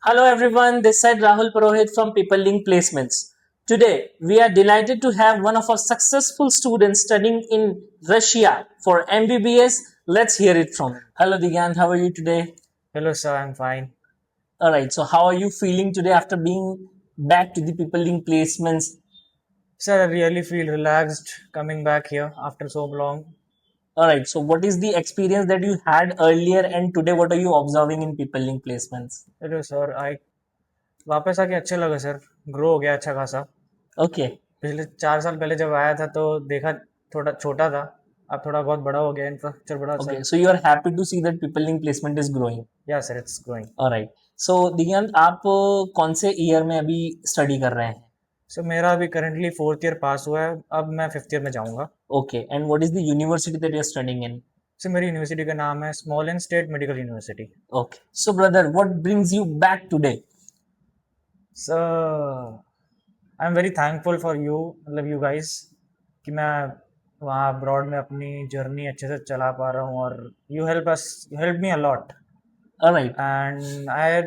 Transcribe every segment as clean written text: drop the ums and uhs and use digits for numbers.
Hello everyone, this side Rahul Purohit from People Link Placements. Today, we are delighted to have one of our successful students studying in Russia for MBBS. Let's hear it from him. Hello Digant, how are you today? Hello, sir. I'm fine. Alright, so how are you feeling today after being back to the People Link Placements? Sir, I really feel relaxed coming back here after so long. Alright, so what is the experience that you had earlier and today what are you observing in People Link Placements? Hello sir I वापस आके अच्छा लगा sir. Grow हो गया अच्छा खासा. Okay, पिछले 4 साल पहले जब आया था तो देखा थोड़ा छोटा था. अब थोड़ा बहुत बड़ा हो गया. इंफ्रास्ट्रक्चर बड़ा okay, sir. so you are happy to see that People Link Placement is growing. या sir it's growing. Alright so Digant आप कौन से ईयर में अभी स्टडी कर रहे हैं सर मेरा अभी करंटली 4th ईयर पास हुआ है. अब मैं 5th ईयर में जाऊंगा. Okay and what is the university that you are studying in sir मेरी यूनिवर्सिटी का नाम है small and state medical university. Okay so brother what brings you back today sir I am very thankful for you मतलब you guys कि मैं वहाँ abroad में अपनी जर्नी अच्छे से चला पा रहा हूँ और you help me a lot alright and I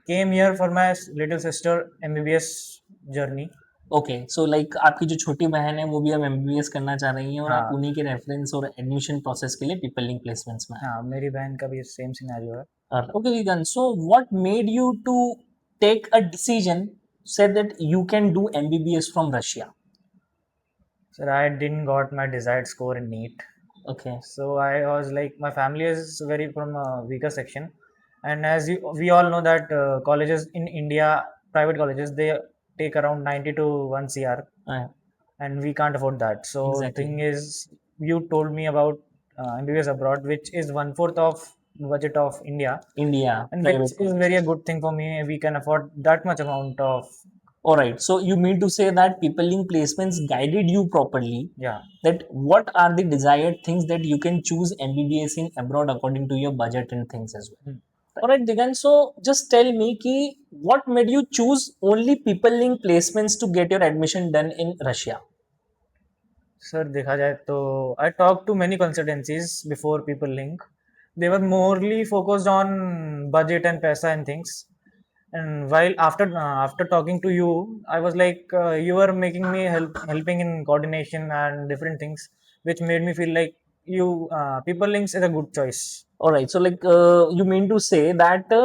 came here for my little sister MBBS journey. Okay so like आपकी जो छोटी बहन है वो भी अब एमबीबीएस करना चाह रही है और आप हाँ. उन्हीं के रेफरेंस और एडमिशन प्रोसेस के लिए पीपल लिंक प्लेसमेंट्स में हाँ मेरी बहन का भी सेम सिनेरियो है. आए okay Digant so what made you to take a decision so that you can do MBBS from Russia sir I didn't got my desired score in NEET. Okay So I was like, my family is very from a weaker section, and we all know that colleges in India, private colleges, they take around 90 to 1 CR, and we can't afford that. So thing exactly is, you told me about MBBS abroad, which is 1/4 of budget of India, India and which private is very a good thing for me. We can afford that much amount of. All right. So you mean to say that People Link placements guided you properly Yeah. that what are the desired things that you can choose MBBS in abroad according to your budget and things as well. Hmm. All right, Digant. So just tell me ki what made you choose only People Link placements to get your admission done in Russia? Sir देखा जाए तो I talk to many consultancies before people link. They were merely focused on budget and पैसा and things. And while after talking to you, I was like, you were making me helping in coordination and different things, which made me feel like you people links is a good choice. All right. So like you mean to say that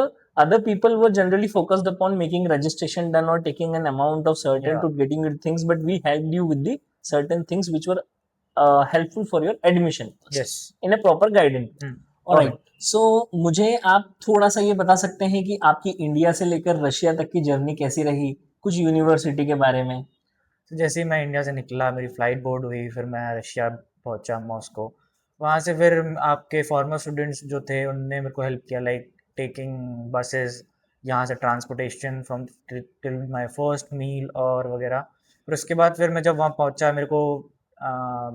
other people were generally focused upon making registration done or taking an amount of certain Yeah. to getting your things, but we helped you with the certain things which were helpful for your admission Yes. in a proper guidance. Hmm. All All right. right. सो मुझे आप थोड़ा सा ये बता सकते हैं कि आपकी इंडिया से लेकर रशिया तक की जर्नी कैसी रही कुछ यूनिवर्सिटी के बारे में तो जैसे ही मैं इंडिया से निकला मेरी फ़्लाइट बोर्ड हुई, फिर मैं रशिया पहुंचा मॉस्को. वहाँ से फिर आपके फॉर्मर स्टूडेंट्स जो थे उनने मेरे को हेल्प किया लाइक टेकिंग बसेस यहाँ से transportation from till my first meal और वगैरह. फिर उसके बाद फिर मैं जब वहाँ पहुँचा मेरे को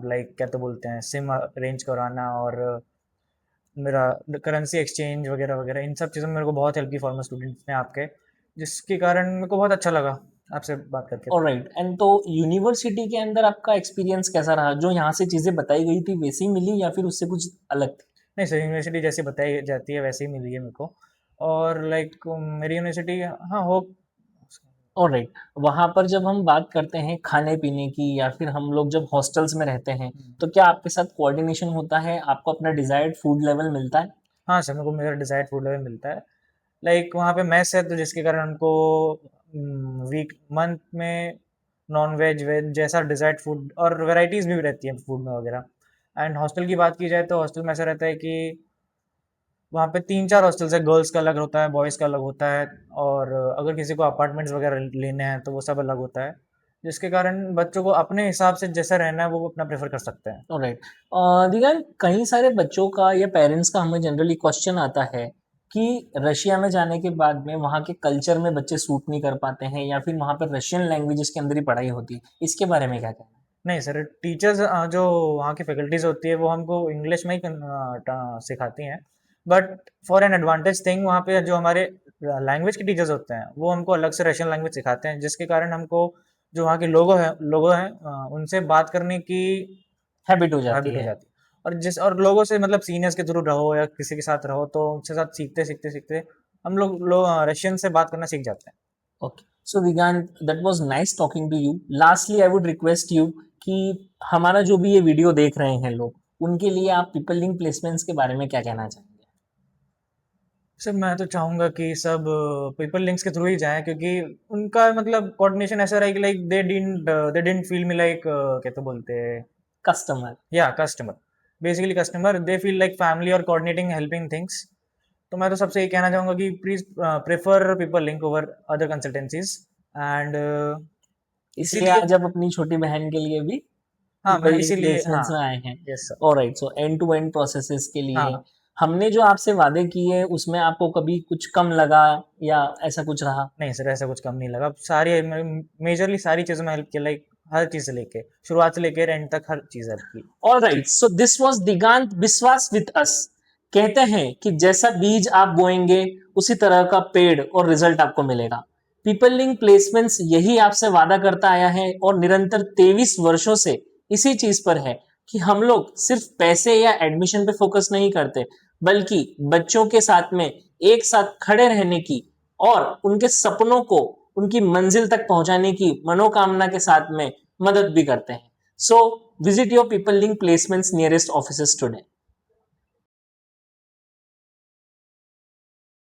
लाइक क्या तो बोलते हैं सिम अरेंज कराना और मेरा करेंसी एक्सचेंज वगैरह वगैरह इन सब चीज़ों में मेरे को बहुत हेल्प की फॉर्मर स्टूडेंट्स ने आपके, जिसके कारण मेरे को बहुत अच्छा लगा आपसे बात करके. और राइट एंड तो यूनिवर्सिटी के अंदर आपका एक्सपीरियंस कैसा रहा जो यहाँ से चीजें बताई गई थी वैसी मिली या फिर उससे कुछ अलग थी नहीं सर यूनिवर्सिटी जैसी बताई जाती है वैसे ही मिली है मेरे को. और लाइक मेरी यूनिवर्सिटी हाँ हो. और राइट वहां पर जब हम बात करते हैं खाने पीने की या फिर हम लोग जब हॉस्टल्स में रहते हैं तो क्या आपके साथ कोऑर्डिनेशन होता है आपको अपना डिजायर्ड फूड लेवल मिलता है हाँ सर मेरे को मेरा डिजायर्ड फूड लेवल मिलता है. लाइक वहाँ पे मैस है तो जिसके कारण हमको वीक मंथ में नॉन वेज वेज जैसा डिजायर्ड फूड और वेराइटीज़ भी रहती है फूड में वगैरह. एंड हॉस्टल की बात की जाए तो हॉस्टल में ऐसा रहता है कि वहाँ पे 3-4 हॉस्टल्स है. गर्ल्स का अलग होता है, बॉयज़ का अलग होता है, और अगर किसी को अपार्टमेंट्स वगैरह लेने हैं तो वो सब अलग होता है, जिसके कारण बच्चों को अपने हिसाब से जैसा रहना है वो अपना प्रेफर कर सकते हैं. राइट दिगंत कई सारे बच्चों का या पेरेंट्स का हमें जनरली क्वेश्चन आता है कि रशिया में जाने के बाद में वहाँ के कल्चर में बच्चे सूट नहीं कर पाते हैं या फिर वहाँ पर रशियन लैंग्वेजेस के अंदर ही पढ़ाई होती है इसके बारे में क्या कहना है नहीं सर टीचर्स जो वहाँ की फैकल्टीज होती है वो हमको इंग्लिश में ही सिखाती हैं. But for an advantage thing वहाँ पे जो हमारे लैंग्वेज के टीचर्स होते हैं वो हमको अलग से रशियन लैंग्वेज सिखाते हैं, जिसके कारण हमको जो वहाँ के लोगों हैं उनसे बात करने की हैबिट हो जाती हैबिट हो है जाती है. और लोगों से मतलब सीनियर्स के थ्रू रहो या किसी के साथ रहो तो उनके साथ सीखते सीखते सीखते हम लोग रशियन से बात करना सीख जाते हैं। Okay. So Digant, that was nice talking to you. Lastly, I would request you कि हमारा जो भी ये वीडियो देख रहे हैं लोग, उनके लिए आप पीपल लिंक प्लेसमेंट्स के बारे में क्या कहना चाहेंगे? सर मैं तो चाहूँगा कि सब पीपल लिंक्स के थ्रू ही जाएँ, क्योंकि उनका मतलब कोऑर्डिनेशन ऐसा रहा कि like they didn't feel me like क्या तो बोलते हैं, कस्टमर। या customer, basically customer, they feel like family और कोऑर्डिनेटिंग हेल्पिंग थिंग्स। तो मैं तो सबसे ये कहना चाहूँगा कि please prefer people link over other consultancies and इसलिए इसीलिए आज आप अपनी छोटी बहन के लिए भी हाँ मैं पीपल लिंक इसीलिए हाँ प्लेसमेंट्स में आए हैं। Yes sir alright, so end to end processes के लिए हाँ हमने जो आपसे वादे किए उसमें आपको कभी कुछ कम लगा या ऐसा कुछ रहा? नहीं सर ऐसा कुछ कम नहीं लगा, सारी मेजरली सारी चीज़ों में हेल्प किया, लाइक हर चीज़ से लेके शुरुआत से लेके एंड तक हर चीज़ हेल्प की। ऑलराइट, सो दिस वाज दिगांत विश्वास विद अस। कहते हैं कि जैसा बीज आप बोएंगे उसी तरह का पेड़ और रिजल्ट आपको मिलेगा। पीपल लिंक प्लेसमेंट्स यही आपसे वादा करता आया है और निरंतर 23 वर्षों से इसी चीज पर है कि हम लोग सिर्फ पैसे या एडमिशन पे फोकस नहीं करते, बल्कि बच्चों के साथ में एक साथ खड़े रहने की और उनके सपनों को उनकी मंजिल तक पहुंचाने की मनोकामना के साथ में मदद भी करते हैं। So visit your People Link Placements nearest offices today.